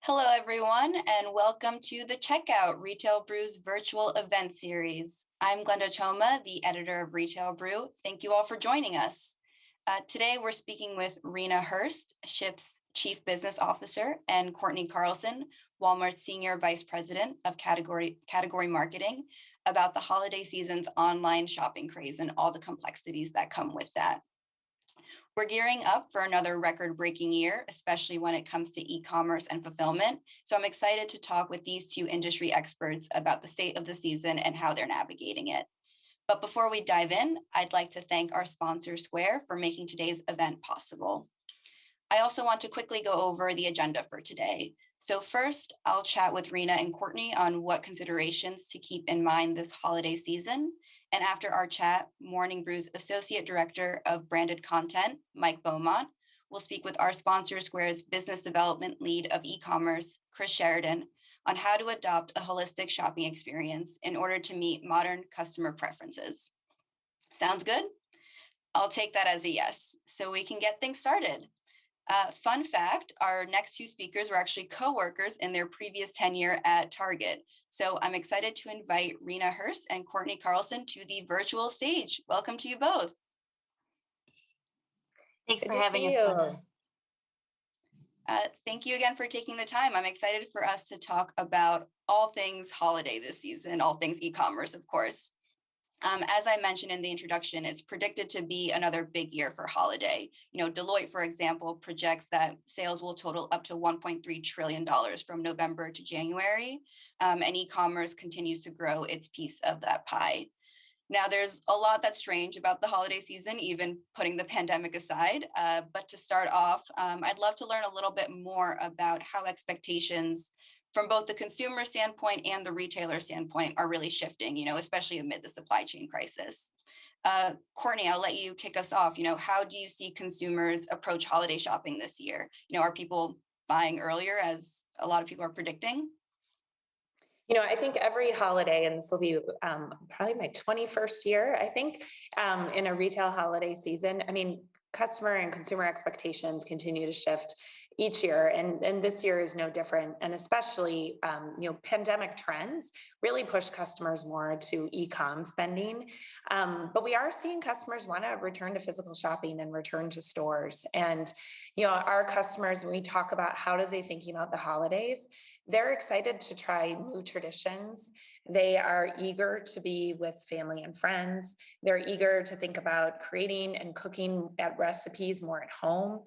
Hello, everyone, and welcome to the Checkout Retail Brew's virtual event series. I'm Glenda Choma, the editor of Retail Brew. Thank you all for joining us. Today, we're speaking with Rina Hurst, Shipt's Chief Business Officer, and Courtney Carlson, Walmart's Senior Vice President of Category Marketing, about the holiday season's online shopping craze and all the complexities that come with that. We're gearing up for another record-breaking year, especially when it comes to e-commerce and fulfillment. So I'm excited to talk with these two industry experts about the state of the season and how they're navigating it. But before we dive in, I'd like to thank our sponsor, Square, for making today's event possible. I also want to quickly go over the agenda for today. So first, I'll chat with Rina and Courtney on what considerations to keep in mind this holiday season. And after our chat, Morning Brew's Associate Director of Branded Content, Mike Beaumont, will speak with our sponsor, Square's Business Development Lead of E-commerce, Chris Sheridan, on how to adopt a holistic shopping experience in order to meet modern customer preferences. Sounds good? I'll take that as a yes, so we can get things started. Fun fact, our next two speakers were actually co-workers in their previous tenure at Target. So I'm excited to invite Rina Hurst and Courtney Carlson to the virtual stage. Welcome to you both. Thanks for having us, Glenda. Thank you again for taking the time. I'm excited for us to talk about all things holiday this season, all things e-commerce, of course. As I mentioned in the introduction, it's predicted to be another big year for holiday. Deloitte, for example, projects that sales will total up to $1.3 trillion from November to January, and e-commerce continues to grow its piece of that pie. Now, there's a lot that's strange about the holiday season, even putting the pandemic aside. But to start off, I'd love to learn a little bit more about how expectations from both the consumer standpoint and the retailer standpoint are really shifting, especially amid the supply chain crisis. Courtney, I'll let you kick us off. How do you see consumers approach holiday shopping this year? Are people buying earlier, as a lot of people are predicting? I think every holiday, and this will be probably my 21st year, I think, in a retail holiday season. Customer and consumer expectations continue to shift each year, and this year is no different. And especially, pandemic trends really push customers more to e-comm spending. But we are seeing customers want to return to physical shopping and return to stores. And, our customers, when we talk about how are they thinking about the holidays, they're excited to try new traditions. They are eager to be with family and friends. They're eager to think about creating and cooking recipes more at home.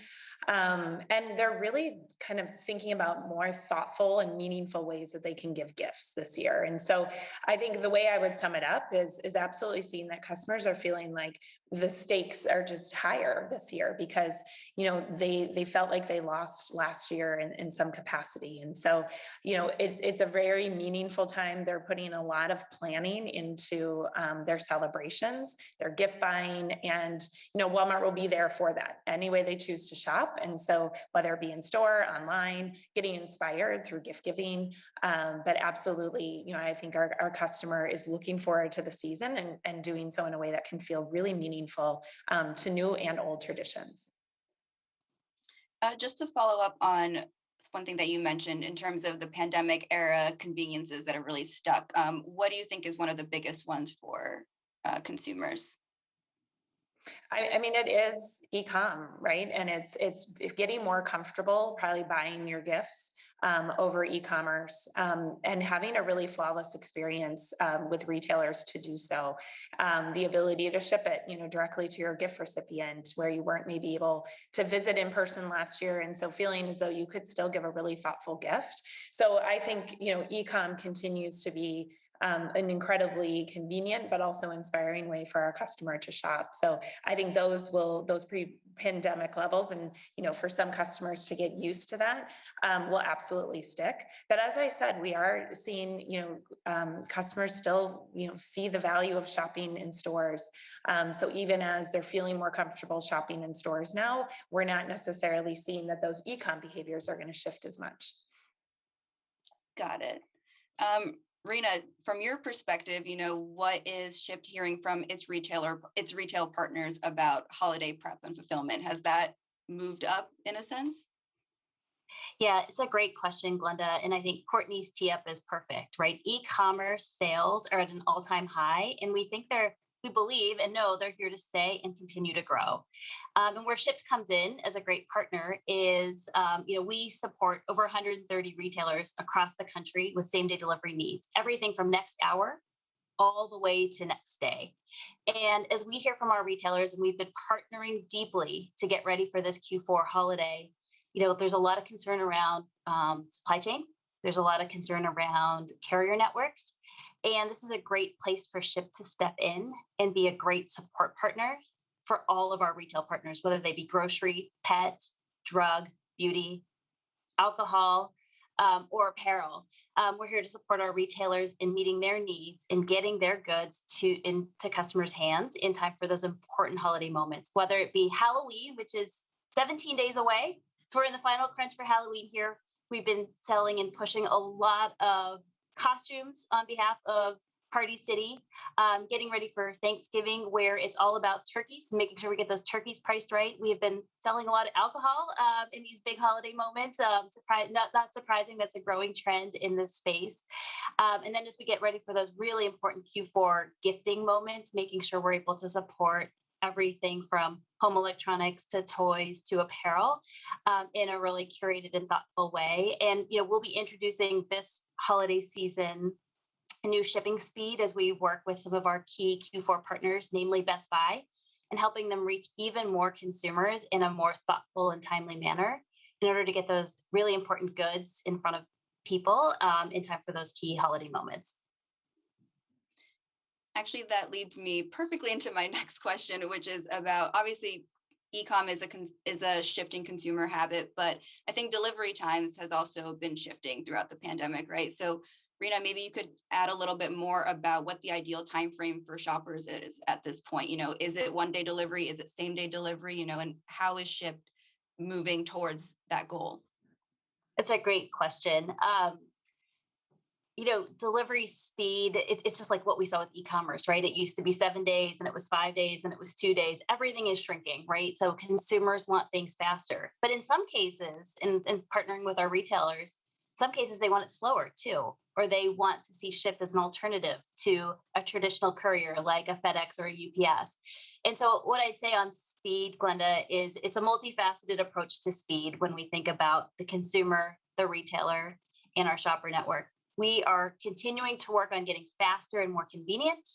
And they're really kind of thinking about more thoughtful and meaningful ways that they can give gifts this year. And so I think the way I would sum it up is absolutely seeing that customers are feeling like the stakes are just higher this year because, they felt like they lost last year in some capacity. And so, it's a very meaningful time. They're putting a lot of planning into their celebrations, their gift buying, and Walmart will be there for that any way they choose to shop. And so whether it be in store, online, getting inspired through gift giving, but absolutely, I think our customer is looking forward to the season and doing so in a way that can feel really meaningful to new and old traditions. Just to follow up on one thing that you mentioned in terms of the pandemic era conveniences that have really stuck, what do you think is one of the biggest ones for consumers? It is e-comm, right? And it's getting more comfortable probably buying your gifts over e-commerce and having a really flawless experience with retailers to do so. The ability to ship it, directly to your gift recipient where you weren't maybe able to visit in person last year. And so feeling as though you could still give a really thoughtful gift. So I think, e-comm continues to be an incredibly convenient, but also inspiring way for our customer to shop. So I think those pre-pandemic levels and, for some customers to get used to that will absolutely stick. But as I said, we are seeing, customers still, see the value of shopping in stores. So even as they're feeling more comfortable shopping in stores now, we're not necessarily seeing that those e-comm behaviors are going to shift as much. Got it. Rina, from your perspective, what is Shipt hearing from its retail partners about holiday prep and fulfillment? Has that moved up in a sense? Yeah, it's a great question, Glenda. And I think Courtney's tee up is perfect, right? E-commerce sales are at an all-time high, and we believe and know they're here to stay and continue to grow. And where Shipt comes in as a great partner is, we support over 130 retailers across the country with same-day delivery needs, everything from next hour all the way to next day. And as we hear from our retailers, and we've been partnering deeply to get ready for this Q4 holiday, there's a lot of concern around supply chain. There's a lot of concern around carrier networks. And this is a great place for Shipt to step in and be a great support partner for all of our retail partners, whether they be grocery, pet, drug, beauty, alcohol, or apparel. We're here to support our retailers in meeting their needs and getting their goods into customers' hands in time for those important holiday moments, whether it be Halloween, which is 17 days away. So we're in the final crunch for Halloween here. We've been selling and pushing a lot of costumes on behalf of Party City, getting ready for Thanksgiving, where it's all about turkeys, making sure we get those turkeys priced right. We have been selling a lot of alcohol in these big holiday moments. Not surprising, that's a growing trend in this space. And then as we get ready for those really important Q4 gifting moments, making sure we're able to support everything from home electronics to toys to apparel in a really curated and thoughtful way. And we'll be introducing this holiday season a new shipping speed as we work with some of our key Q4 partners, namely Best Buy, and helping them reach even more consumers in a more thoughtful and timely manner in order to get those really important goods in front of people in time for those key holiday moments. Actually, that leads me perfectly into my next question, which is about, obviously, e-comm is a shifting consumer habit, but I think delivery times has also been shifting throughout the pandemic, right? So Rina, maybe you could add a little bit more about what the ideal time frame for shoppers is at this point. Is it one-day delivery? Is it same-day delivery? And how is Shipt moving towards that goal? It's a great question. Delivery speed, it's just like what we saw with e-commerce, right? It used to be 7 days and it was 5 days and it was 2 days. Everything is shrinking, right? So consumers want things faster. But in some cases, in partnering with our retailers, some cases they want it slower too, or they want to see Shipt as an alternative to a traditional courier like a FedEx or a UPS. And so what I'd say on speed, Glenda, is it's a multifaceted approach to speed when we think about the consumer, the retailer, and our shopper network. We are continuing to work on getting faster and more convenient.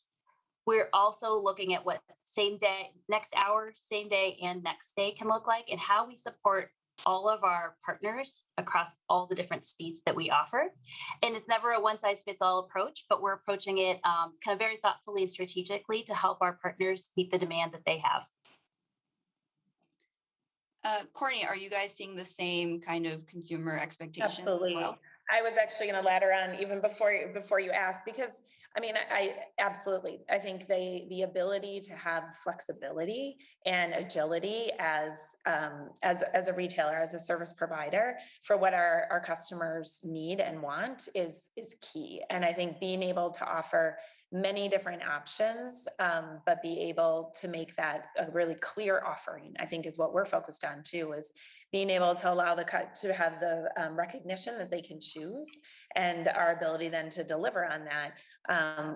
We're also looking at what same day, next hour, same day, and next day can look like, and how we support all of our partners across all the different speeds that we offer. And it's never a one-size-fits-all approach, but we're approaching it kind of very thoughtfully and strategically to help our partners meet the demand that they have. Courtney, are you guys seeing the same kind of consumer expectations? Absolutely. As well? I was actually going to ladder on even before you asked, because I absolutely, I think the ability to have flexibility and agility as a retailer, as a service provider for what our customers need and want is key. And I think being able to offer many different options, but be able to make that a really clear offering, I think is what we're focused on too, is being able to allow to have the recognition that they can choose, and our ability then to deliver on that.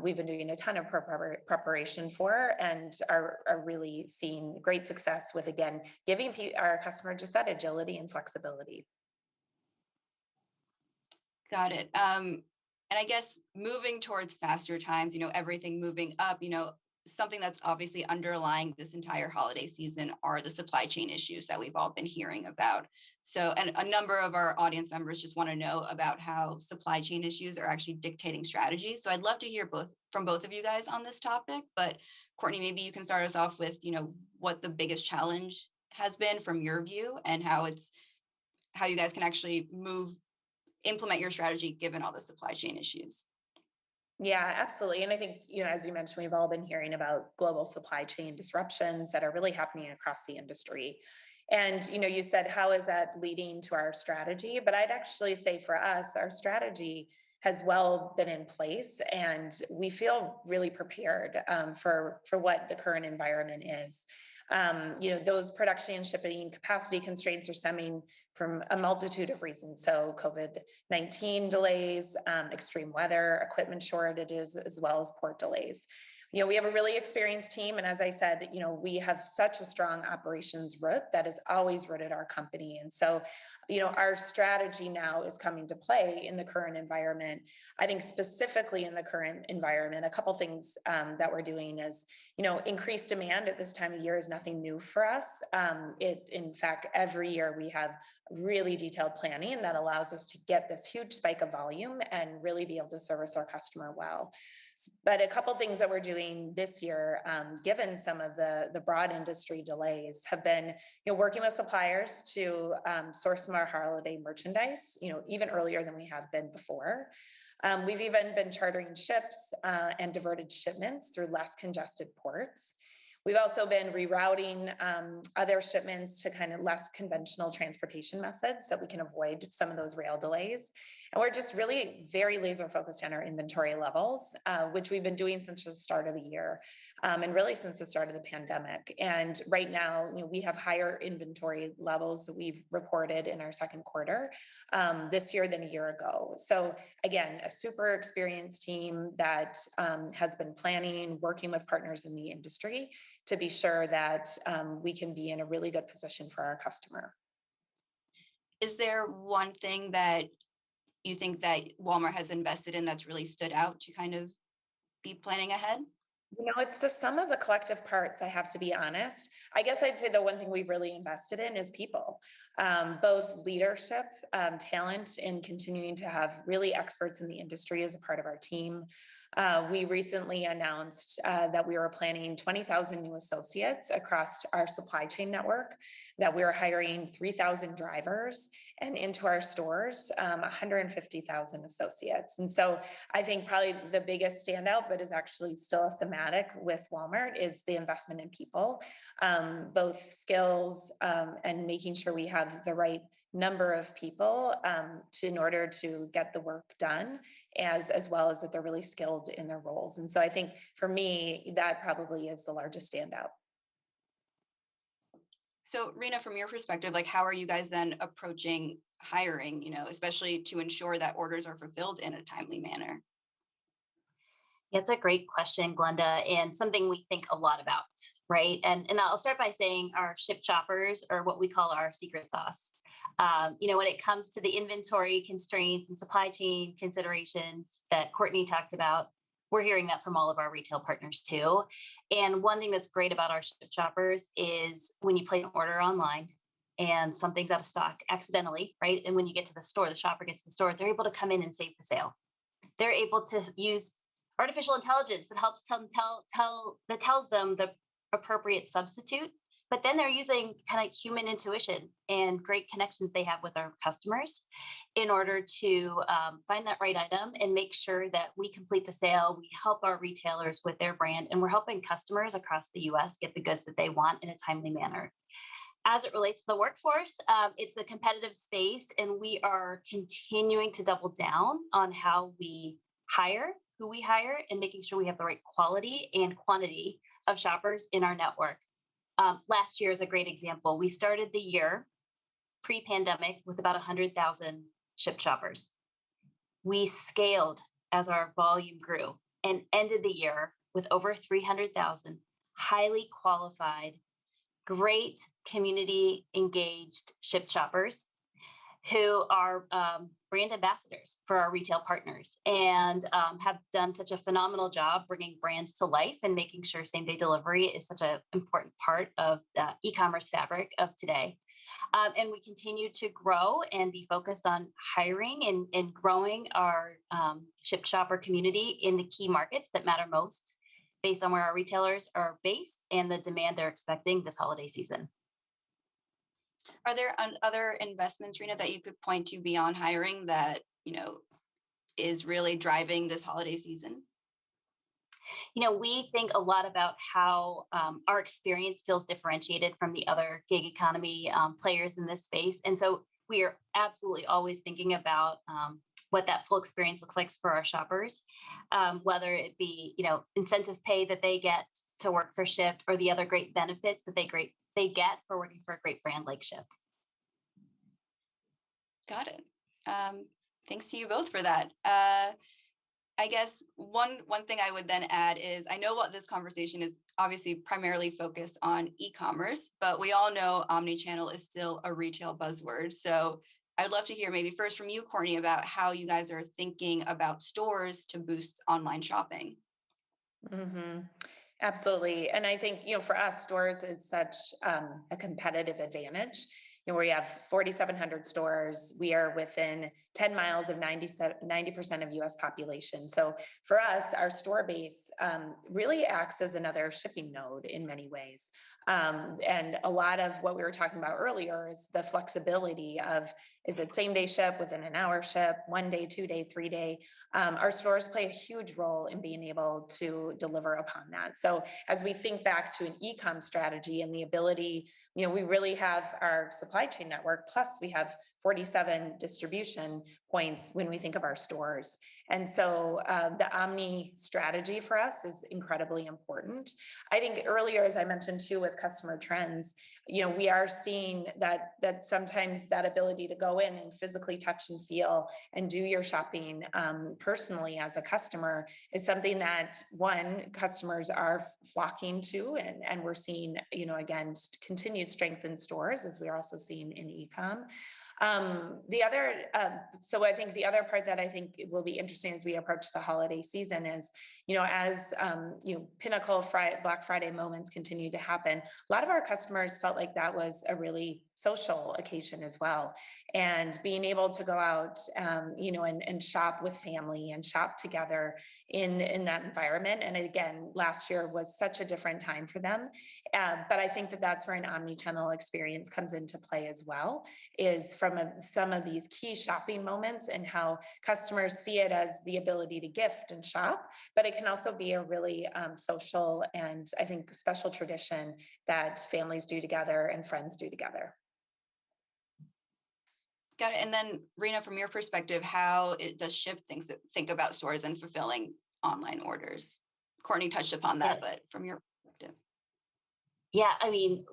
We've been doing a ton of preparation for, and are really seeing great success with, again, giving our customer just that agility and flexibility. Got it. And I guess moving towards faster times, everything moving up, something that's obviously underlying this entire holiday season are the supply chain issues that we've all been hearing about. So, and a number of our audience members just want to know about how supply chain issues are actually dictating strategy. So I'd love to hear from both of you guys on this topic, but Courtney, maybe you can start us off with, what the biggest challenge has been from your view, and how you guys can actually implement your strategy given all the supply chain issues. Yeah, absolutely. And I think, as you mentioned, we've all been hearing about global supply chain disruptions that are really happening across the industry. And, you said, how is that leading to our strategy? But I'd actually say for us, our strategy has well been in place, and we feel really prepared for what the current environment is. Those production and shipping capacity constraints are stemming from a multitude of reasons. So COVID-19 delays, extreme weather, equipment shortages, as well as port delays. We have a really experienced team. And as I said, we have such a strong operations root that has always rooted our company. And so, our strategy now is coming to play in the current environment. I think specifically in the current environment, a couple things that we're doing is, increased demand at this time of year is nothing new for us. In fact, every year we have really detailed planning that allows us to get this huge spike of volume and really be able to service our customer well. But a couple things that we're doing this year, given some of the broad industry delays, have been working with suppliers to source some of our holiday merchandise, even earlier than we have been before. We've even been chartering ships and diverted shipments through less congested ports. We've also been rerouting other shipments to kind of less conventional transportation methods so we can avoid some of those rail delays. And we're just really very laser focused on our inventory levels, which we've been doing since the start of the year and really since the start of the pandemic. And right now, we have higher inventory levels that we've reported in our second quarter this year than a year ago. So again, a super experienced team that has been planning, working with partners in the industry to be sure that we can be in a really good position for our customer. Is there one thing that you think that Walmart has invested in that's really stood out to kind of be planning ahead? It's the sum of the collective parts, I have to be honest. I guess I'd say the one thing we've really invested in is people, both leadership, talent, and continuing to have really experts in the industry as a part of our team. We recently announced that we were planning 20,000 new associates across our supply chain network, that we were hiring 3,000 drivers, and into our stores, 150,000 associates. And so I think probably the biggest standout, but is actually still a thematic with Walmart, is the investment in people, both skills and making sure we have the right number of people in order to get the work done, as well as that they're really skilled in their roles. And so I think for me, that probably is the largest standout. So Rina, from your perspective, how are you guys then approaching hiring, especially to ensure that orders are fulfilled in a timely manner? Yeah, it's a great question, Glenda, and something we think a lot about, right? And I'll start by saying our Shipt shoppers are what we call our secret sauce. When it comes to the inventory constraints and supply chain considerations that Courtney talked about, we're hearing that from all of our retail partners too. And one thing that's great about our Shipt shoppers is when you place an order online and something's out of stock accidentally, right? And when you get to the store, the shopper gets to the store, they're able to come in and save the sale. They're able to use artificial intelligence that helps tells them the appropriate substitute, but then they're using kind of human intuition and great connections they have with our customers in order to find that right item and make sure that we complete the sale. We help our retailers with their brand, and we're helping customers across the US get the goods that they want in a timely manner. As it relates to the workforce, it's a competitive space, and we are continuing to double down on how we hire, who we hire, and making sure we have the right quality and quantity of shoppers in our network. Last year is a great example. We started the year pre-pandemic with about 100,000 Shipt shoppers. We scaled as our volume grew and ended the year with over 300,000 highly qualified, great community engaged Shipt shoppers who are brand ambassadors for our retail partners and have done such a phenomenal job bringing brands to life and making sure same-day delivery is such an important part of the e-commerce fabric of today. And we continue to grow and be focused on hiring and growing our Shipt shopper community in the key markets that matter most based on where our retailers are based and the demand they're expecting this holiday season. Are there other investments, Rina, that you could point to beyond hiring that, is really driving this holiday season? We think a lot about how our experience feels differentiated from the other gig economy players in this space. And so we are absolutely always thinking about what that full experience looks like for our shoppers, whether it be, incentive pay that they get to work for Shipt, or the other great benefits that they get for working for a great brand like Shipt. Got it. Thanks to you both for that. I guess one thing I would then add is, I know what this conversation is obviously primarily focused on e-commerce, but we all know omnichannel is still a retail buzzword. So I'd love to hear maybe first from you, Courtney, about how you guys are thinking about stores to boost online shopping. Mm-hmm. Absolutely. And I think, for us, stores is such a competitive advantage. We have 4,700 stores. We are within 10 miles of 90% of US population. So for us, our store base really acts as another shipping node in many ways. And a lot of what we were talking about earlier is the flexibility of, is it same day ship, within an hour ship, 1 day, 2 day, 3 day? Our stores play a huge role in being able to deliver upon that. So as we think back to an e-comm strategy and the ability, we really have our supply chain network, plus we have 47 distribution points when we think of our stores. And so the omni strategy for us is incredibly important. I think earlier, as I mentioned too, with customer trends, we are seeing that sometimes that ability to go in and physically touch and feel and do your shopping personally as a customer is something that, one, customers are flocking to, and we're seeing, again, continued strength in stores, as we're also seeing in e-comm. So I think the other part that I think will be interesting as we approach the holiday season is, as pinnacle Black Friday moments continue to happen, a lot of our customers felt like that was a really social occasion as well. And being able to go out, and shop with family and shop together in that environment. And again, last year was such a different time for them. But I think that that's where an omni-channel experience comes into play as well, is from some of these key shopping moments and how customers see it as the ability to gift and shop, but it can also be a really social and, I think, special tradition that families do together and friends do together. Got it. And then Rina, from your perspective, how does Shipt think about stores and fulfilling online orders? Courtney touched upon that, but from your perspective. Yeah,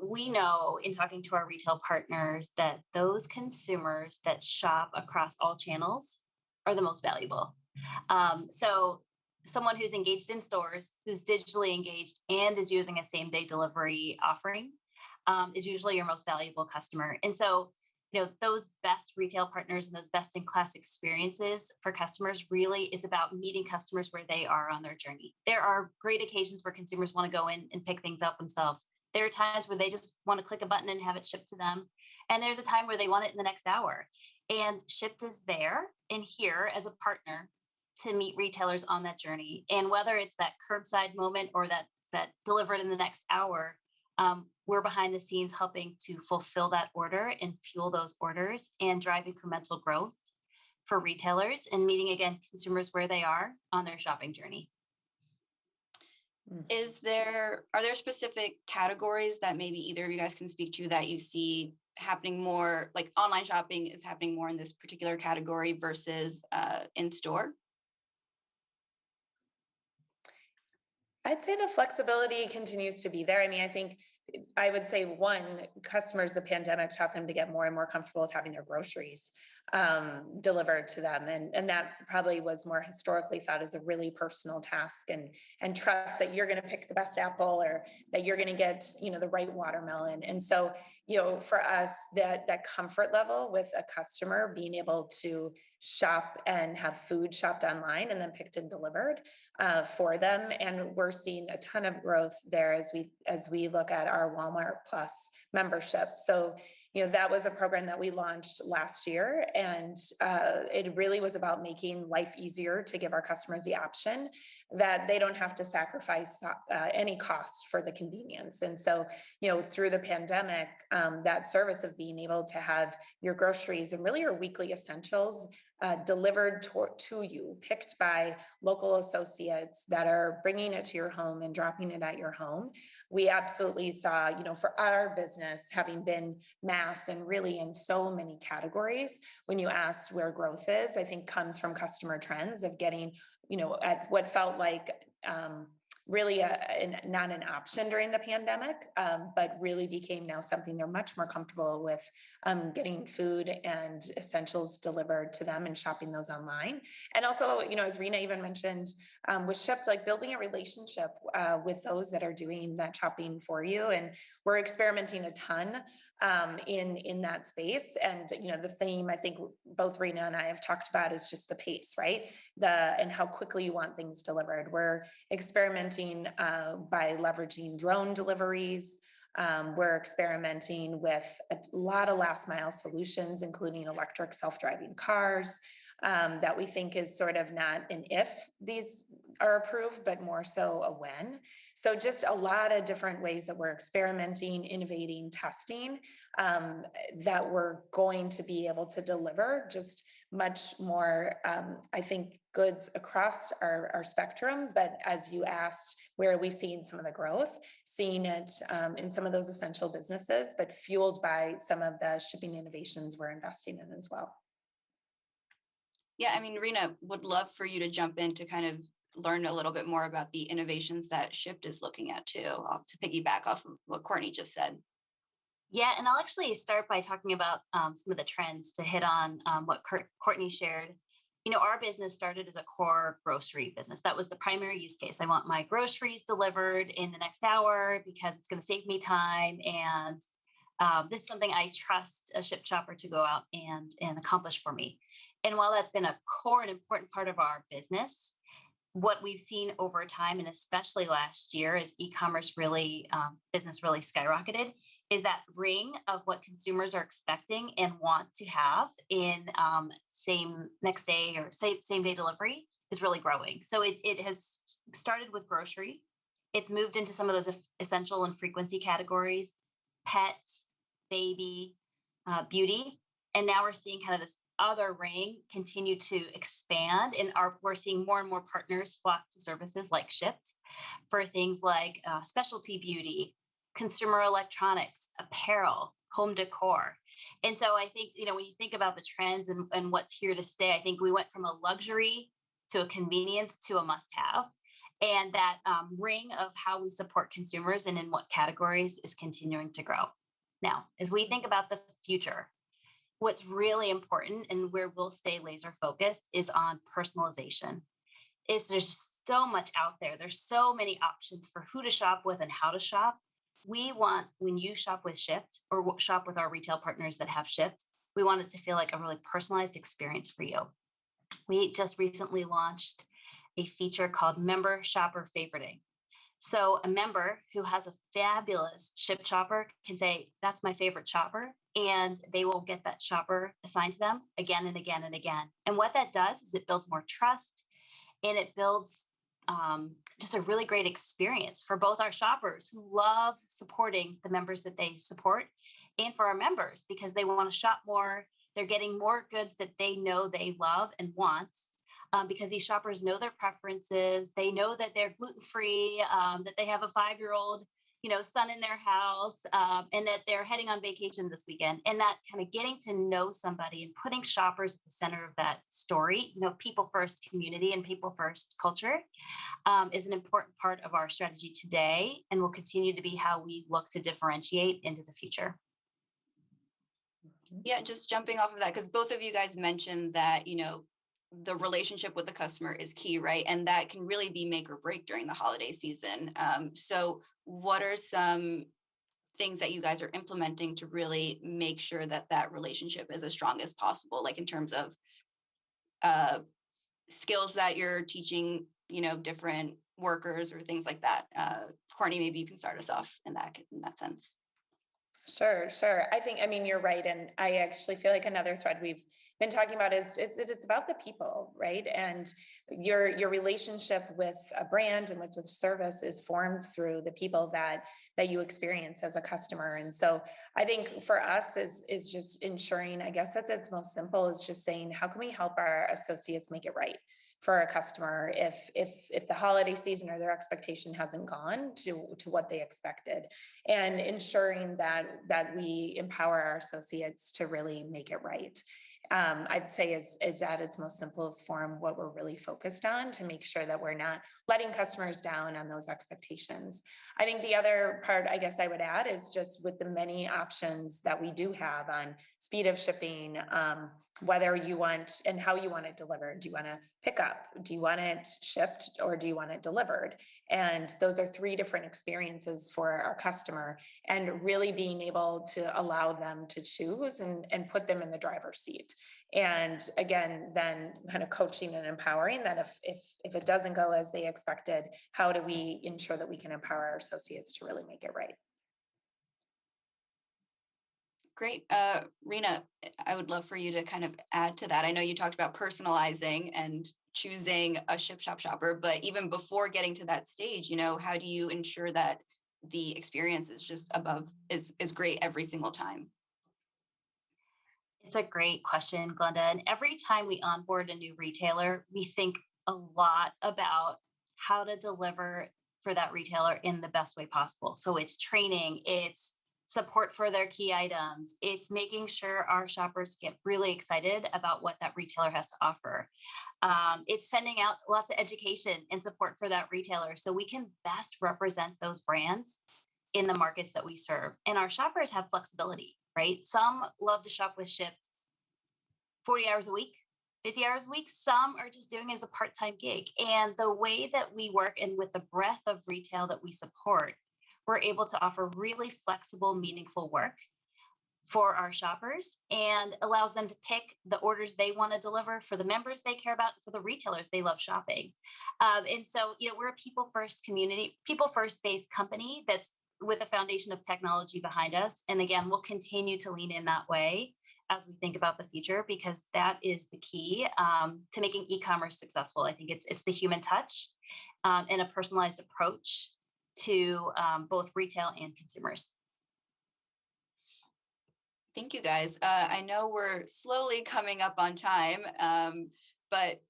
we know in talking to our retail partners that those consumers that shop across all channels are the most valuable. So someone who's engaged in stores, who's digitally engaged and is using a same-day delivery offering is usually your most valuable customer. And so, those best retail partners and those best-in-class experiences for customers really is about meeting customers where they are on their journey. There are great occasions where consumers want to go in and pick things up themselves. There are times where they just want to click a button and have it shipped to them. And there's a time where they want it in the next hour. And Shipt is there and here as a partner to meet retailers on that journey. And whether it's that curbside moment or that delivered in the next hour, we're behind the scenes helping to fulfill that order and fuel those orders and drive incremental growth for retailers and meeting, again, consumers where they are on their shopping journey. Are there specific categories that maybe either of you guys can speak to that you see happening more, like online shopping is happening more in this particular category versus in store? I'd say the flexibility continues to be there. I think I would say, one, customers, the pandemic taught them to get more and more comfortable with having their groceries delivered to them. And that probably was more historically thought as a really personal task, and trust that you're going to pick the best apple or that you're going to get, the right watermelon. And so, for us, that comfort level with a customer being able to shop and have food shopped online and then picked and delivered for them. And we're seeing a ton of growth there as we look at our Walmart Plus membership. So, that was a program that we launched last year, and it really was about making life easier to give our customers the option that they don't have to sacrifice any cost for the convenience. And so, through the pandemic, that service of being able to have your groceries and really your weekly essentials delivered to you, picked by local associates that are bringing it to your home and dropping it at your home. We absolutely saw, for our business, having been mass and really in so many categories, when you asked where growth is, I think comes from customer trends of getting, at what felt like really not an option during the pandemic, but really became now something they're much more comfortable with, getting food and essentials delivered to them and shopping those online. And also, as Rina even mentioned, with Shipt, like building a relationship with those that are doing that shopping for you. And we're experimenting a ton in that space. And, the theme I think both Rina and I have talked about is just the pace, right? And how quickly you want things delivered. We're experimenting by leveraging drone deliveries. We're experimenting with a lot of last mile solutions, including electric self-driving cars, that we think is sort of not an if these are approved, but more so a when. So just a lot of different ways that we're experimenting, innovating, testing, that we're going to be able to deliver just much more, I think, goods across our spectrum. But as you asked, where are we seeing some of the growth? Seeing it in some of those essential businesses, but fueled by some of the shipping innovations we're investing in as well. Yeah, I mean, Rina, would love for you to jump in to kind of learn a little bit more about the innovations that Shipt is looking at too, to piggyback off of what Courtney just said. Yeah, and I'll actually start by talking about some of the trends to hit on what Courtney shared. Our business started as a core grocery business. That was the primary use case. I want my groceries delivered in the next hour because it's going to save me time. And this is something I trust a Shipt shopper to go out and accomplish for me. And while that's been a core and important part of our business, what we've seen over time, and especially last year, as e-commerce business really skyrocketed, is that ring of what consumers are expecting and want to have in next day or same day delivery is really growing. So it has started with grocery. It's moved into some of those essential and frequency categories, pet, baby, beauty. And now we're seeing kind of this other ring continue to expand, and we're seeing more and more partners flock to services like Shipt for things like specialty beauty, consumer electronics, apparel, home decor. And so I think, when you think about the trends and what's here to stay, I think we went from a luxury to a convenience to a must-have. And that ring of how we support consumers and in what categories is continuing to grow. Now, as we think about the future, what's really important and where we'll stay laser focused is on personalization. There's so much out there. There's so many options for who to shop with and how to shop. We want, when you shop with Shipt or shop with our retail partners that have Shipt, we want it to feel like a really personalized experience for you. We just recently launched a feature called Member Shopper Favoriting. So a member who has a fabulous Shipt shopper can say, that's my favorite shopper, and they will get that shopper assigned to them again and again and again. And what that does is it builds more trust, and it builds just a really great experience for both our shoppers who love supporting the members that they support, and for our members because they want to shop more. They're getting more goods that they know they love and want. Because these shoppers know their preferences, they know that they're gluten-free, that they have a 5-year-old, son in their house, and that they're heading on vacation this weekend. And that kind of getting to know somebody and putting shoppers at the center of that story, people first community and people first culture, is an important part of our strategy today, and will continue to be how we look to differentiate into the future. Yeah, just jumping off of that, because both of you guys mentioned that, the relationship with the customer is key, right? And that can really be make or break during the holiday season. So what are some things that you guys are implementing to really make sure that that relationship is as strong as possible, like in terms of skills that you're teaching, different workers or things like that? Courtney, maybe you can start us off in that sense. Sure. I think, you're right. And I actually feel like another thread we've been talking about is it's about the people, right? And your relationship with a brand and with the service is formed through the people that you experience as a customer. And so I think for us is just ensuring, I guess that's its most simple, is just saying, how can we help our associates make it right for a customer if the holiday season or their expectation hasn't gone to what they expected, and ensuring that we empower our associates to really make it right. I'd say is at its most simplest form what we're really focused on to make sure that we're not letting customers down on those expectations. I think the other part I guess I would add is just with the many options that we do have on speed of shipping, whether you want and how you want it delivered. Do you want to pick up? Do you want it shipped, or do you want it delivered? And those are three different experiences for our customer, and really being able to allow them to choose and put them in the driver's seat. And again, then kind of coaching and empowering that if it doesn't go as they expected, how do we ensure that we can empower our associates to really make it right? Great. Rina, I would love for you to kind of add to that. I know you talked about personalizing and choosing a ship shop shopper, but even before getting to that stage, how do you ensure that the experience is just is great every single time? It's a great question, Glenda. And every time we onboard a new retailer, we think a lot about how to deliver for that retailer in the best way possible. So it's training, it's support for their key items, it's making sure our shoppers get really excited about what that retailer has to offer. It's sending out lots of education and support for that retailer so we can best represent those brands in the markets that we serve. And our shoppers have flexibility, right? Some love to shop with Shipt 40 hours a week, 50 hours a week. Some are just doing it as a part-time gig. And the way that we work and with the breadth of retail that we support, we're able to offer really flexible, meaningful work for our shoppers, and allows them to pick the orders they want to deliver for the members they care about, for the retailers they love shopping. And so, we're a people first community, people first based company that's with a foundation of technology behind us. And again, we'll continue to lean in that way as we think about the future, because that is the key to making e-commerce successful. I think it's the human touch and a personalized approach to both retail and consumers. Thank you, guys. I know we're slowly coming up on time, but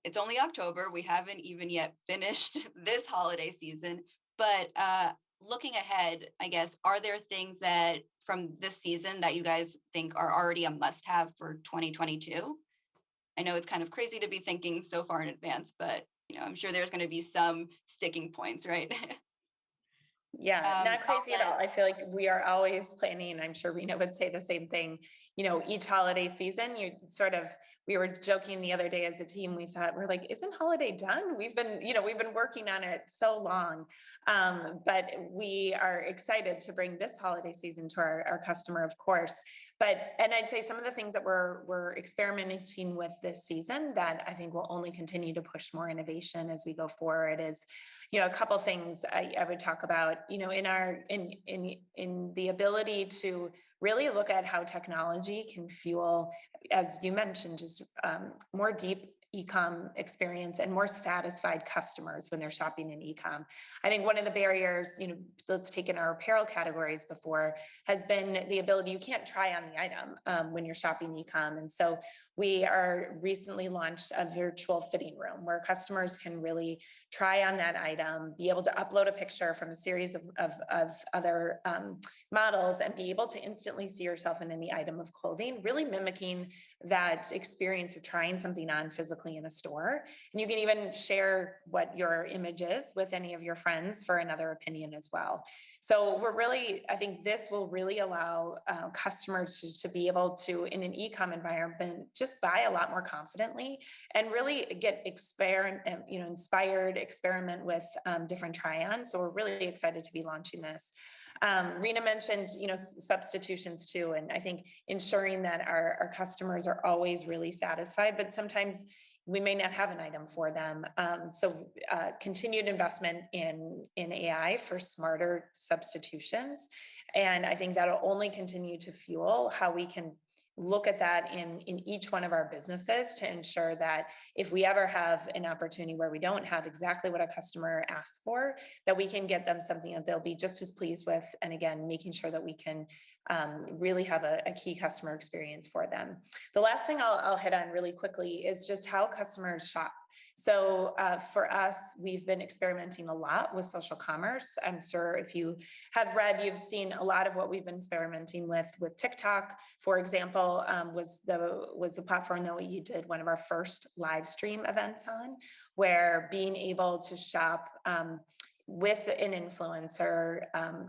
it's only October. We haven't even yet finished this holiday season. But looking ahead, I guess, are there things that from this season that you guys think are already a must-have for 2022? I know it's kind of crazy to be thinking so far in advance, but I'm sure there's going to be some sticking points, right? Yeah, not crazy at all. I feel like we are always planning. I'm sure Rina would say the same thing. Each holiday season, we were joking the other day as a team. We thought, we're like, isn't holiday done? We've been working on it so long. But we are excited to bring this holiday season to our customer, of course. And I'd say some of the things that we're experimenting with this season that I think will only continue to push more innovation as we go forward is, a couple things I would talk about, in the ability to really look at how technology can fuel, as you mentioned, just more deep e-comm experience and more satisfied customers when they're shopping in e-comm. I think one of the barriers, let's take in our apparel categories before, has been the ability, you can't try on the item when you're shopping e-comm. And so we are recently launched a virtual fitting room where customers can really try on that item, be able to upload a picture from a series of other models, and be able to instantly see yourself in any item of clothing, really mimicking that experience of trying something on physically in a store. And you can even share what your image is with any of your friends for another opinion as well. So I think this will really allow customers to be able to, in an e-comm environment, just buy a lot more confidently and really get inspired, experiment with different try-ons. So we're really excited to be launching this. Rina mentioned, substitutions too. And I think ensuring that our customers are always really satisfied, but sometimes we may not have an item for them. So continued investment in AI for smarter substitutions. And I think that'll only continue to fuel how we can look at that in each one of our businesses to ensure that if we ever have an opportunity where we don't have exactly what a customer asks for, that we can get them something that they'll be just as pleased with. And again, making sure that we can really have a key customer experience for them. The last thing I'll hit on really quickly is just how customers shop. So for us, we've been experimenting a lot with social commerce. I'm sure if you have read, you've seen a lot of what we've been experimenting with TikTok, for example, was the platform that we did one of our first live stream events on, where being able to shop with an influencer,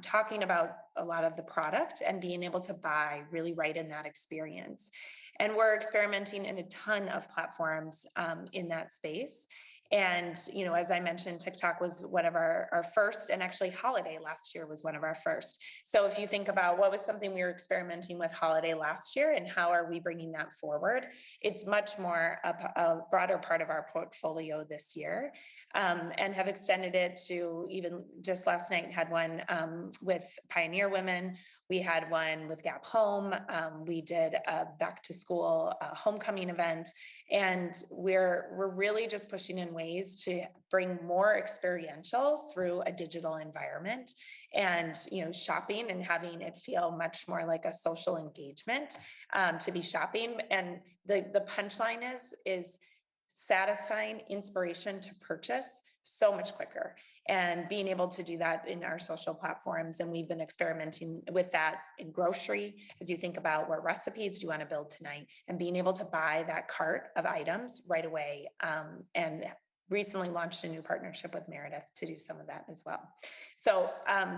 talking about a lot of the product and being able to buy really right in that experience. And we're experimenting in a ton of platforms in that space. And, as I mentioned, TikTok was one of our first, and actually holiday last year was one of our first. So if you think about what was something we were experimenting with holiday last year and how are we bringing that forward, it's much more a broader part of our portfolio this year, and have extended it to even just last night had one with Pioneer Women. We had one with Gap Home. We did a back to school homecoming event, and we're really just pushing in ways to bring more experiential through a digital environment, and shopping and having it feel much more like a social engagement to be shopping. And the punchline is satisfying inspiration to purchase so much quicker, and being able to do that in our social platforms. And we've been experimenting with that in grocery, as you think about what recipes do you want to build tonight, and being able to buy that cart of items right away. And recently launched a new partnership with Meredith to do some of that as well. So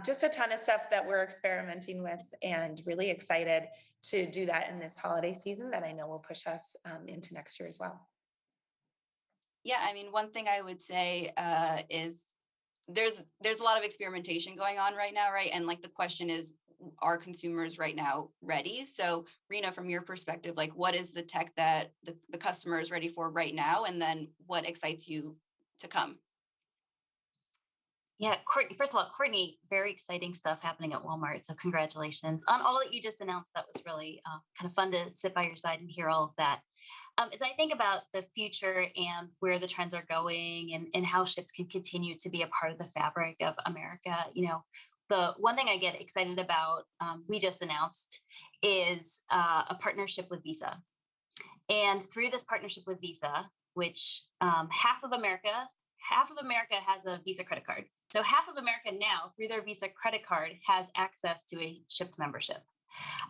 just a ton of stuff that we're experimenting with, and really excited to do that in this holiday season that I know will push us into next year as well. Yeah, I mean, one thing I would say is there's a lot of experimentation going on right now, right? And like the question is, are consumers right now ready? So Rina, from your perspective, like what is the tech that the customer is ready for right now? And then what excites you to come? Yeah, Courtney, first of all, Courtney, very exciting stuff happening at Walmart. So congratulations on all that you just announced. That was really kind of fun to sit by your side and hear all of that. As I think about the future and where the trends are going, and how Shipt can continue to be a part of the fabric of America, the one thing I get excited about, we just announced, is a partnership with Visa. And through this partnership with Visa, which half of America has a Visa credit card. So half of America now, through their Visa credit card, has access to a Shipt membership.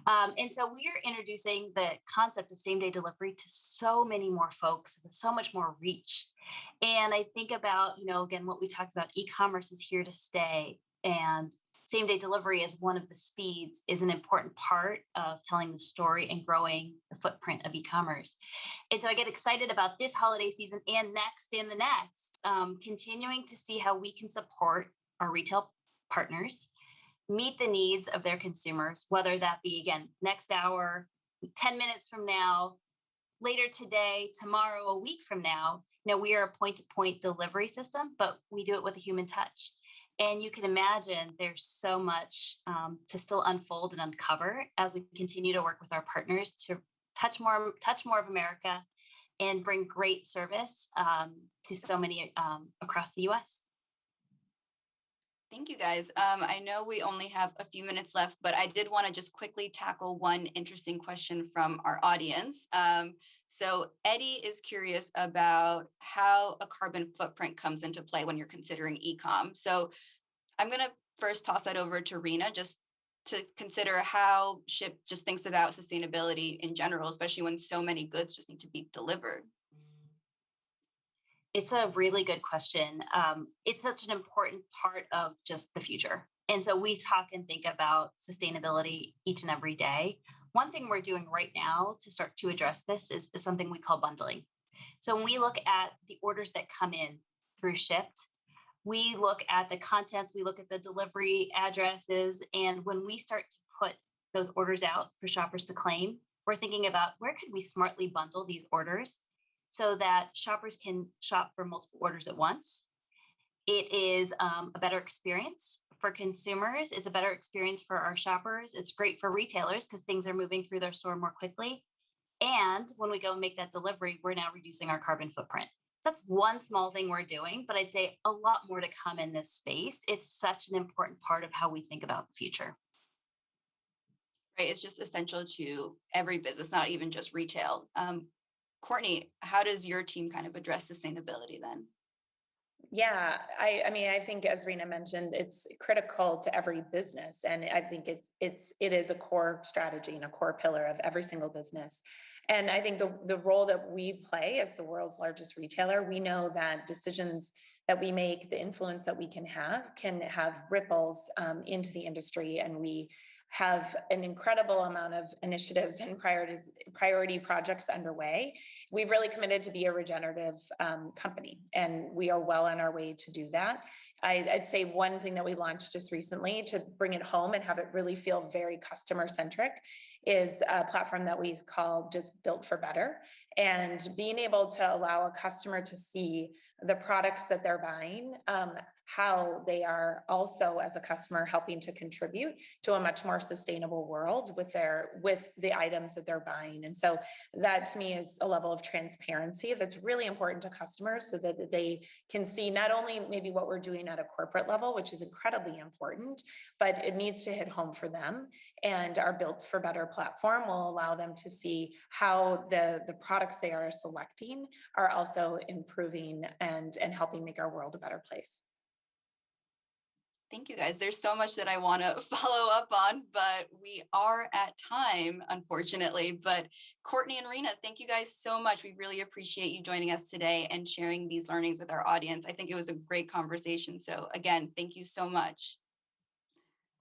And so we are introducing the concept of same-day delivery to so many more folks with so much more reach. And I think about, again, what we talked about, e-commerce is here to stay. And same-day delivery as one of the speeds is an important part of telling the story and growing the footprint of e-commerce. And so I get excited about this holiday season and the next, continuing to see how we can support our retail partners, meet the needs of their consumers, whether that be, again, next hour, 10 minutes from now, later today, tomorrow, a week from now. We are a point-to-point delivery system, but we do it with a human touch. And you can imagine there's so much to still unfold and uncover as we continue to work with our partners to touch more of America and bring great service to so many across the U.S. Thank you, guys. I know we only have a few minutes left, but I did want to just quickly tackle one interesting question from our audience. So Eddie is curious about how a carbon footprint comes into play when you're considering e-comm. So I'm going to first toss that over to Rina, just to consider how Shipt just thinks about sustainability in general, especially when so many goods just need to be delivered. It's a really good question. It's such an important part of just the future. And so we talk and think about sustainability each and every day. One thing we're doing right now to start to address this is something we call bundling. So when we look at the orders that come in through Shipt, we look at the contents, we look at the delivery addresses, and when we start to put those orders out for shoppers to claim, we're thinking about where could we smartly bundle these orders so that shoppers can shop for multiple orders at once. It is a better experience for consumers. It's a better experience for our shoppers. It's great for retailers because things are moving through their store more quickly. And when we go and make that delivery, we're now reducing our carbon footprint. That's one small thing we're doing, but I'd say a lot more to come in this space. It's such an important part of how we think about the future. Right, it's just essential to every business, not even just retail. Courtney, how does your team kind of address sustainability then? Yeah, I mean, I think as Rina mentioned, it's critical to every business, and I think it is a core strategy and a core pillar of every single business. And I think the role that we play as the world's largest retailer, we know that decisions that we make, the influence that we can have ripples into the industry, and we have an incredible amount of initiatives and priority projects underway. We've really committed to be a regenerative company, and we are well on our way to do that. I'd say one thing that we launched just recently to bring it home and have it really feel very customer centric is a platform that we call just Built for Better. And being able to allow a customer to see the products that they're buying, how they are also, as a customer, helping to contribute to a much more sustainable world with the items that they're buying. And so that to me is a level of transparency that's really important to customers, so that they can see not only maybe what we're doing at a corporate level, which is incredibly important, but it needs to hit home for them. And our Built for Better platform will allow them to see how the products they are selecting are also improving and helping make our world a better place. Thank you, guys. There's so much that I want to follow up on, but we are at time, unfortunately. But Courtney and Rina, thank you guys so much. We really appreciate you joining us today and sharing these learnings with our audience. I think it was a great conversation. So again, thank you so much.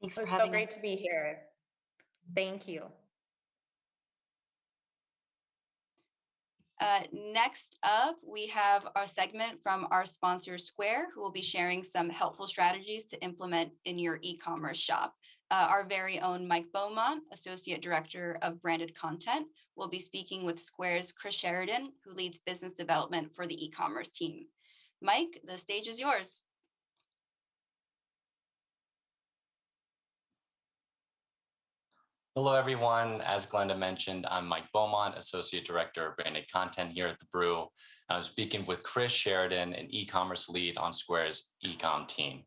Thanks for having us. It was so great to be here. Thank you. Next up, we have our segment from our sponsor, Square, who will be sharing some helpful strategies to implement in your e-commerce shop. Our very own Mike Beaumont, Associate Director of Branded Content, will be speaking with Square's Chris Sheridan, who leads business development for the e-commerce team. Mike, the stage is yours. Hello, everyone. As Glenda mentioned, I'm Mike Beaumont, Associate Director of Branded Content here at the Brew. I'm speaking with Chris Sheridan, an e-commerce lead on Square's e-comm team.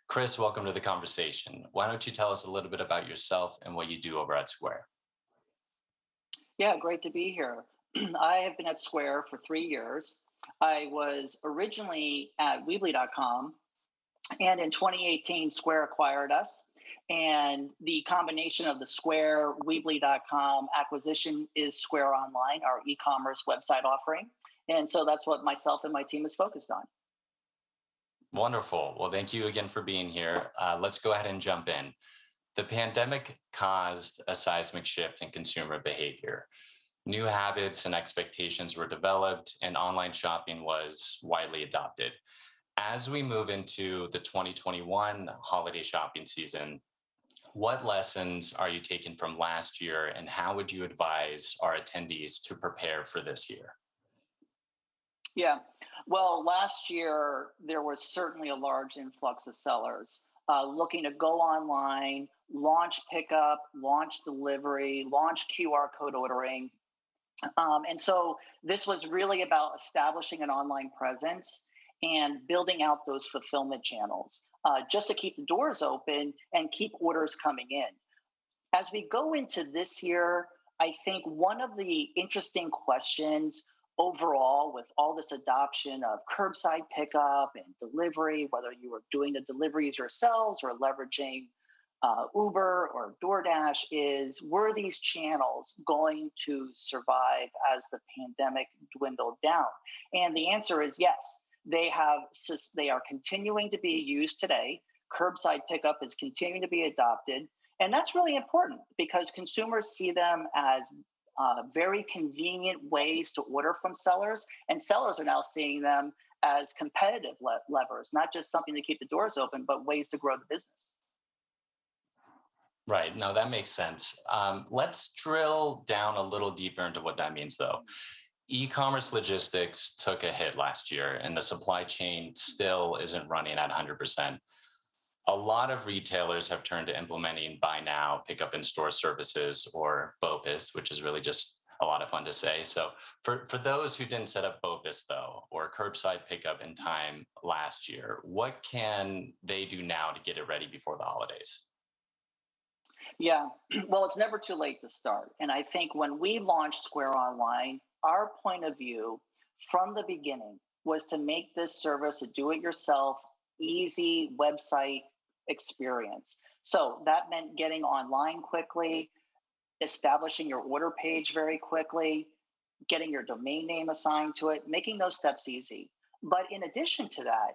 Chris, welcome to the conversation. Why don't you tell us a little bit about yourself and what you do over at Square? Yeah, great to be here. I have been at Square for 3 years. I was originally at Weebly.com, and in 2018, Square acquired us. And the combination of the Square Weebly.com acquisition is Square Online, our e-commerce website offering. And so that's what myself and my team is focused on. Wonderful. Well, thank you again for being here. Let's go ahead and jump in. The pandemic caused a seismic shift in consumer behavior. New habits and expectations were developed, and online shopping was widely adopted. As we move into the 2021 holiday shopping season, what lessons are you taking from last year, and how would you advise our attendees to prepare for this year? Yeah, well, last year, there was certainly a large influx of sellers looking to go online, launch pickup, launch delivery, launch QR code ordering. And so this was really about establishing an online presence and building out those fulfillment channels just to keep the doors open and keep orders coming in. As we go into this year, I think one of the interesting questions overall with all this adoption of curbside pickup and delivery, whether you were doing the deliveries yourselves or leveraging Uber or DoorDash, is, were these channels going to survive as the pandemic dwindled down? And the answer is yes. They are continuing to be used today. Curbside pickup is continuing to be adopted. And that's really important because consumers see them as very convenient ways to order from sellers. And sellers are now seeing them as competitive levers, not just something to keep the doors open, but ways to grow the business. Right. No, that makes sense. Let's drill down a little deeper into what that means, though. E-commerce logistics took a hit last year, and the supply chain still isn't running at 100%. A lot of retailers have turned to implementing buy now, pick up in store services, or BOPIS, which is really just a lot of fun to say. So for those who didn't set up BOPIS, though, or curbside pickup in time last year, what can they do now to get it ready before the holidays? Yeah, well, it's never too late to start. And I think when we launched Square Online, our point of view from the beginning was to make this service a do-it-yourself, easy website experience. So that meant getting online quickly, establishing your order page very quickly, getting your domain name assigned to it, making those steps easy. But in addition to that,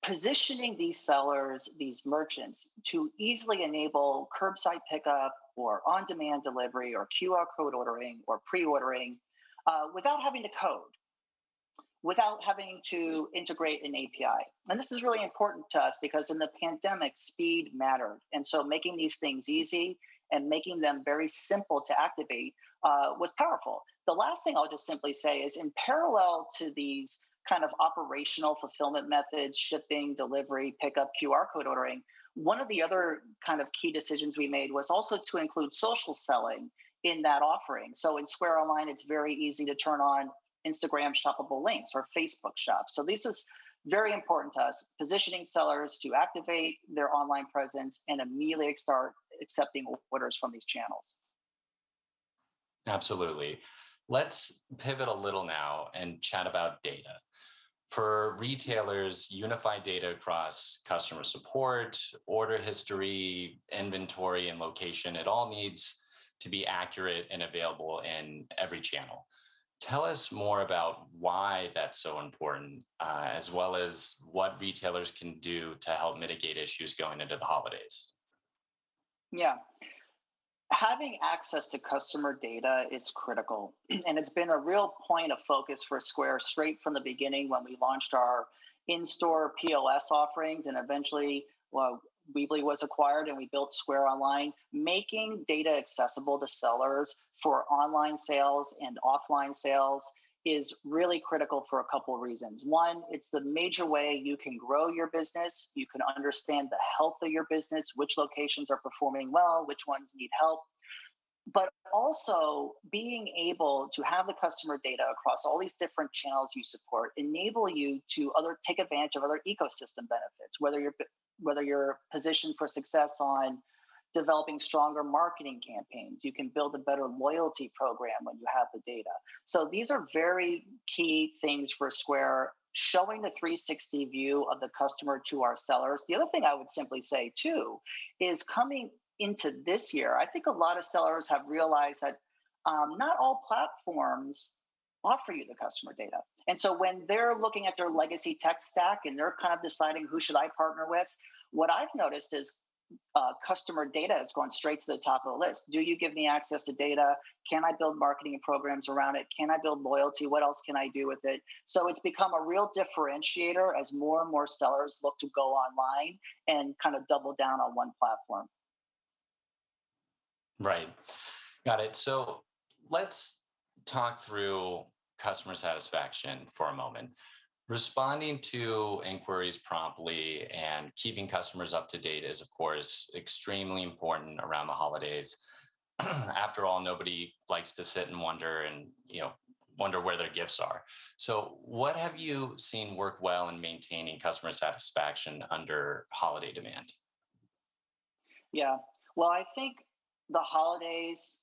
positioning these sellers, these merchants to easily enable curbside pickup or on-demand delivery or QR code ordering or pre-ordering without having to code, without having to integrate an API. And this is really important to us because in the pandemic, speed mattered. And so making these things easy and making them very simple to activate was powerful. The last thing I'll just simply say is in parallel to these kind of operational fulfillment methods, shipping, delivery, pickup, QR code ordering, one of the other kind of key decisions we made was also to include social selling in that offering. So in Square Online, it's very easy to turn on Instagram shoppable links or Facebook shop. So this is very important to us, positioning sellers to activate their online presence and immediately start accepting orders from these channels. Absolutely. Let's pivot a little now and chat about data. For retailers, unified data across customer support, order history, inventory, and location, it all needs to be accurate and available in every channel. Tell us more about why that's so important, as well as what retailers can do to help mitigate issues going into the holidays. Yeah. Having access to customer data is critical. And it's been a real point of focus for Square straight from the beginning when we launched our in-store POS offerings and eventually, well, Weebly was acquired and we built Square Online, making data accessible to sellers for online sales and offline sales is really critical for a couple of reasons. One, it's the major way you can grow your business. You can understand the health of your business, which locations are performing well, which ones need help. But also being able to have the customer data across all these different channels you support enable you to take advantage of other ecosystem benefits, whether you're positioned for success on developing stronger marketing campaigns. You can build a better loyalty program when you have the data. So these are very key things for Square, showing the 360 view of the customer to our sellers. The other thing I would simply say too is coming into this year, I think a lot of sellers have realized that not all platforms offer you the customer data. And so when they're looking at their legacy tech stack and they're kind of deciding who should I partner with, what I've noticed is customer data is going straight to the top of the list. Do you give me access to data? Can I build marketing programs around it? Can I build loyalty? What else can I do with it? So it's become a real differentiator as more and more sellers look to go online and kind of double down on one platform. Right. Got it. So let's talk through customer satisfaction for a moment. Responding to inquiries promptly and keeping customers up to date is, of course, extremely important around the holidays. After all, nobody likes to sit and wonder where their gifts are. So what have you seen work well in maintaining customer satisfaction under holiday demand? Yeah, well, I think the holidays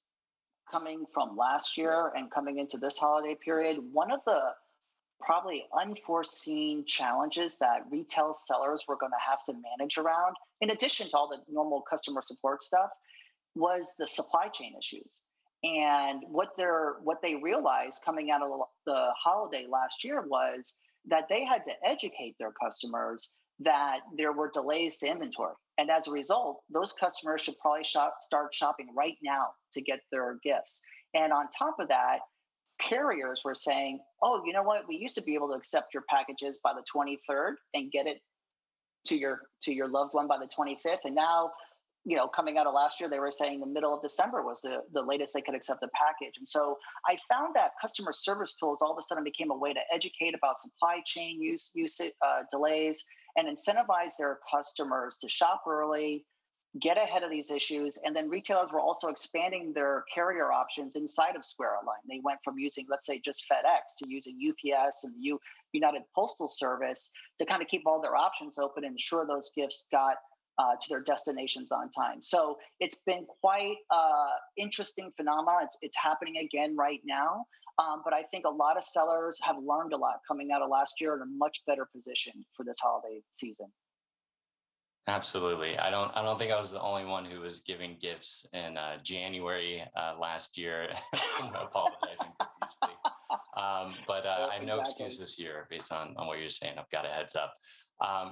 coming from last year and coming into this holiday period, one of the probably unforeseen challenges that retail sellers were going to have to manage around, in addition to all the normal customer support stuff, was the supply chain issues. And what they realized coming out of the holiday last year was that they had to educate their customers that there were delays to inventory. And as a result, those customers should probably start shopping right now to get their gifts. And on top of that, carriers were saying, oh, you know what? We used to be able to accept your packages by the 23rd and get it to your loved one by the 25th. And now, coming out of last year, they were saying the middle of December was the latest they could accept a package. And so I found that customer service tools all of a sudden became a way to educate about supply chain delays and incentivize their customers to shop early, get ahead of these issues. And then retailers were also expanding their carrier options inside of Square Online. They went from using, let's say, just FedEx to using UPS and the United Postal Service to kind of keep all their options open and ensure those gifts got to their destinations on time. So it's been quite interesting phenomenon. It's happening again right now. But I think a lot of sellers have learned a lot coming out of last year and are much better positioned for this holiday season. Absolutely. I don't think I was the only one who was giving gifts in January last year. Apologizing profusely. But I have no excuse this year based on what you're saying. I've got a heads up.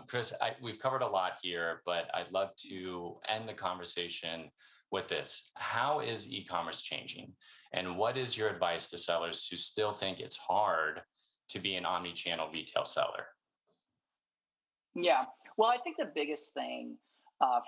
Chris, we've covered a lot here, but I'd love to end the conversation with this. How is e-commerce changing? And what is your advice to sellers who still think it's hard to be an omni-channel retail seller? Yeah, well, I think the biggest thing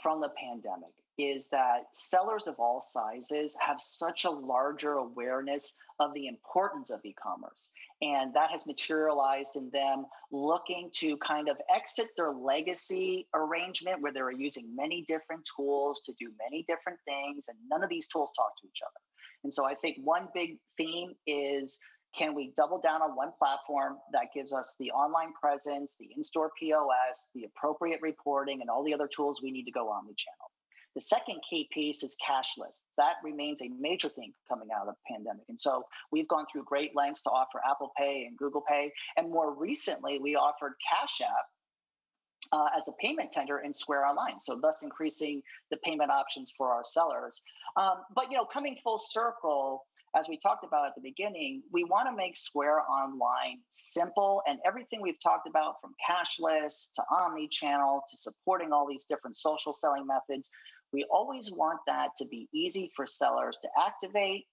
from the pandemic is that sellers of all sizes have such a larger awareness of the importance of e-commerce. And that has materialized in them looking to kind of exit their legacy arrangement where they were using many different tools to do many different things, and none of these tools talk to each other. And so I think one big theme is, can we double down on one platform that gives us the online presence, the in-store POS, the appropriate reporting, and all the other tools we need to go omnichannel? The second key piece is cashless. That remains a major thing coming out of the pandemic. And so we've gone through great lengths to offer Apple Pay and Google Pay. And more recently, we offered Cash App as a payment tender in Square Online, so thus increasing the payment options for our sellers. But coming full circle, as we talked about at the beginning, we want to make Square Online simple, and everything we've talked about, from cashless to omni-channel to supporting all these different social selling methods, we always want that to be easy for sellers to activate,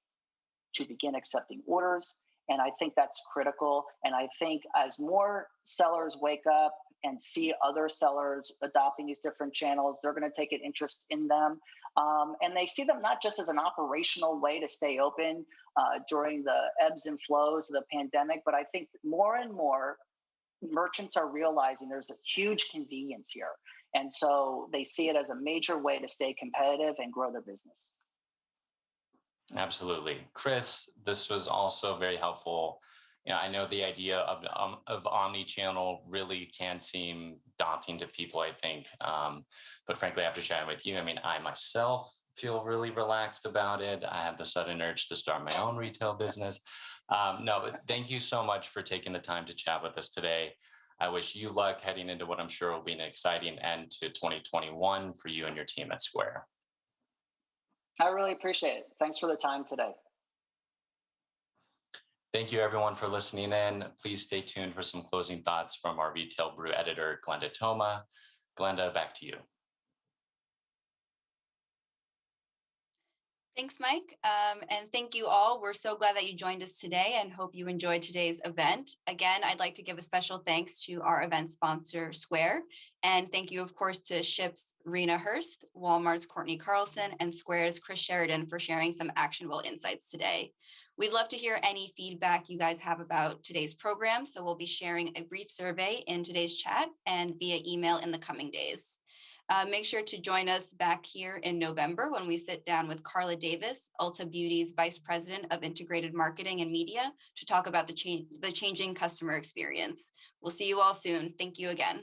to begin accepting orders. And I think that's critical. And I think as more sellers wake up and see other sellers adopting these different channels, they're going to take an interest in them. And they see them not just as an operational way to stay open during the ebbs and flows of the pandemic, but I think more and more merchants are realizing there's a huge convenience here. And so they see it as a major way to stay competitive and grow their business. Absolutely. Chris, this was also very helpful. I know the idea of omni-channel really can seem daunting to people, I think. But frankly, after chatting with you, I myself feel really relaxed about it. I have the sudden urge to start my own retail business. But thank you so much for taking the time to chat with us today. I wish you luck heading into what I'm sure will be an exciting end to 2021 for you and your team at Square. I really appreciate it. Thanks for the time today. Thank you, everyone, for listening in. Please stay tuned for some closing thoughts from our Retail Brew editor, Glenda Toma. Glenda, back to you. Thanks, Mike. And thank you all. We're so glad that you joined us today and hope you enjoyed today's event. Again, I'd like to give a special thanks to our event sponsor, Square. And thank you, of course, to Shipt's Rina Hurst, Walmart's Courtney Carlson, and Square's Chris Sheridan for sharing some actionable insights today. We'd love to hear any feedback you guys have about today's program. So we'll be sharing a brief survey in today's chat and via email in the coming days. Make sure to join us back here in November when we sit down with Carla Davis, Ulta Beauty's Vice President of Integrated Marketing and Media, to talk about the changing customer experience. We'll see you all soon. Thank you again.